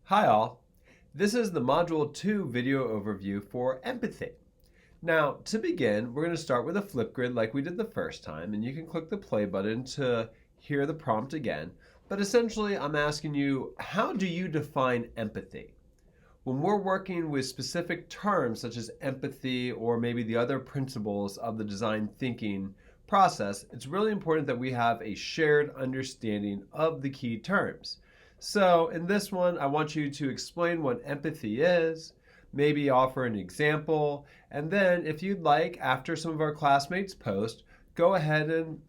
Hi all, this is the Module 2 video overview for empathy. Now, to begin, we're going to start with a Flipgrid like we did the first time, and you can click the play button to hear the prompt again. But essentially, I'm asking you, how do you define empathy? When we're working with specific terms such as empathy or maybe the other principles of the design thinking process, it's really important that we have a shared understanding of the key terms. So in this one, I want you to explain what empathy is, maybe offer an example, and then if you'd like, after some of our classmates post, go ahead and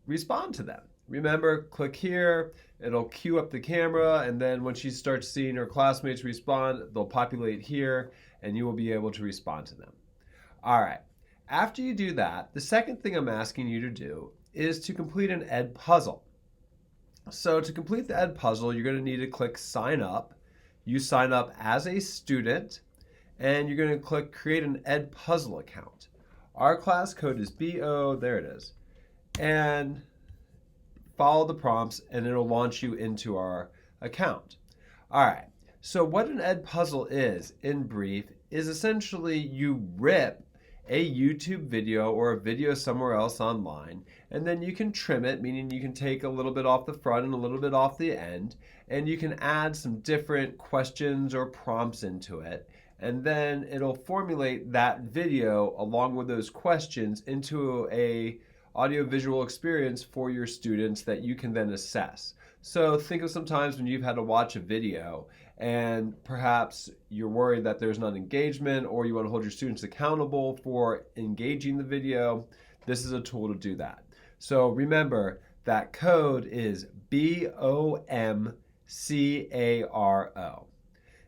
respond to them. Remember, click here, it'll cue up the camera, and then when she starts seeing her classmates respond, they'll populate here, and you will be able to respond to them. All right, after you do that, the second thing I'm asking you to do is to complete an Ed puzzle. So to complete the Ed puzzle, you're going to need to click sign up. You sign up as a student, and you're going to click create an Ed puzzle account. Our class code is BO, there it is. And follow the prompts and it'll launch you into our account. All right, so what an Ed puzzle is, in brief, is essentially you rip a YouTube video or a video somewhere else online, and then you can trim it, meaning you can take a little bit off the front and a little bit off the end, and you can add some different questions or prompts into it, and then it'll formulate that video along with those questions into a audiovisual experience for your students that you can then assess. So think of some times when you've had to watch a video and perhaps you're worried that there's not engagement or you want to hold your students accountable for engaging the video. This is a tool to do that. So remember that code is BOMCARO.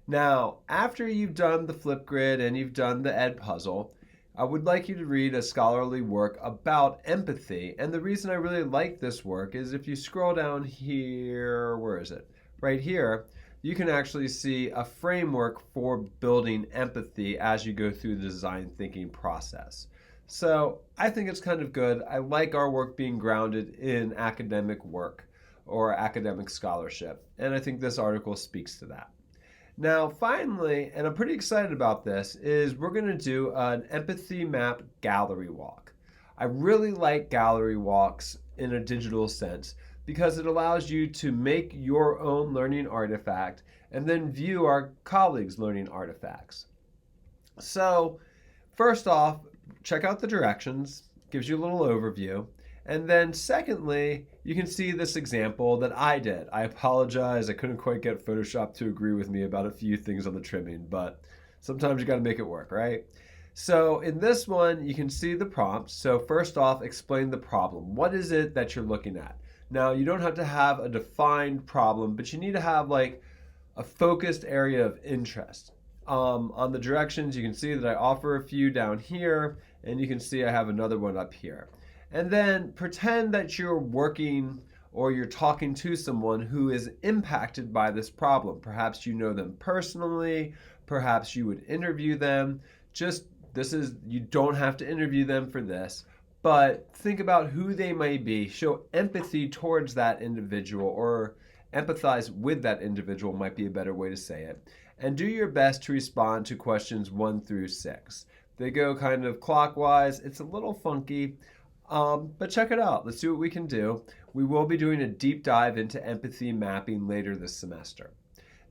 Now, after you've done the Flipgrid and you've done the Ed puzzle, I would like you to read a scholarly work about empathy. And the reason I really like this work is if you scroll down here, where is it? Right here, you can actually see a framework for building empathy as you go through the design thinking process. So I think it's kind of good. I like our work being grounded in academic work or academic scholarship. And I think this article speaks to that. Now, finally, and I'm pretty excited about this, is we're going to do an empathy map gallery walk. I really like gallery walks in a digital sense because it allows you to make your own learning artifact and then view our colleagues' learning artifacts. So, first off, check out the directions, gives you a little overview. And then secondly, you can see this example that I did. I apologize, I couldn't quite get Photoshop to agree with me about a few things on the trimming, but sometimes you gotta make it work, right? So in this one, you can see the prompts. So first off, explain the problem. What is it that you're looking at? Now, you don't have to have a defined problem, but you need to have like a focused area of interest. On the directions, you can see that I offer a few down here, and you can see I have another one up here. And then pretend that you're working or you're talking to someone who is impacted by this problem. Perhaps you know them personally, perhaps you would interview them. You don't have to interview them for this, but think about who they may be. Show empathy towards that individual, or empathize with that individual might be a better way to say it. And do your best to respond to questions 1 through 6. They go kind of clockwise. It's a little funky. But check it out. Let's see what we can do. We will be doing a deep dive into empathy mapping later this semester.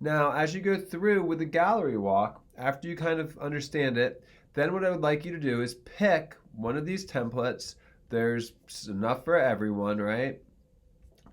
Now, as you go through with the gallery walk, after you kind of understand it, then what I would like you to do is pick one of these templates. There's enough for everyone, right?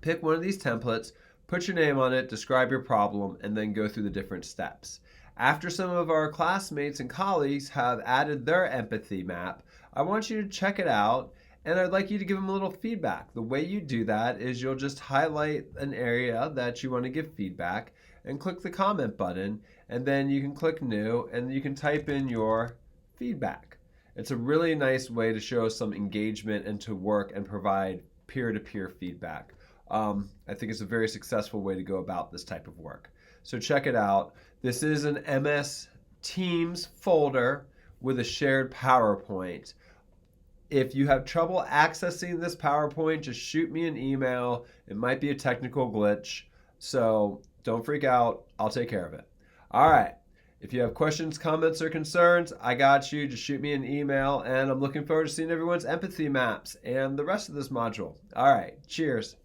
Pick one of these templates, put your name on it, describe your problem, and then go through the different steps. After some of our classmates and colleagues have added their empathy map, I want you to check it out. And I'd like you to give them a little feedback. The way you do that is you'll just highlight an area that you want to give feedback and click the comment button, and then you can click new and you can type in your feedback. It's a really nice way to show some engagement and to work and provide peer-to-peer feedback. I think it's a very successful way to go about this type of work. So check it out. This is an MS Teams folder with a shared PowerPoint. If you have trouble accessing this PowerPoint, just shoot me an email. It might be a technical glitch, so don't freak out. I'll take care of it. All right. If you have questions, comments, or concerns, I got you. Just shoot me an email, and I'm looking forward to seeing everyone's empathy maps and the rest of this module. All right. Cheers.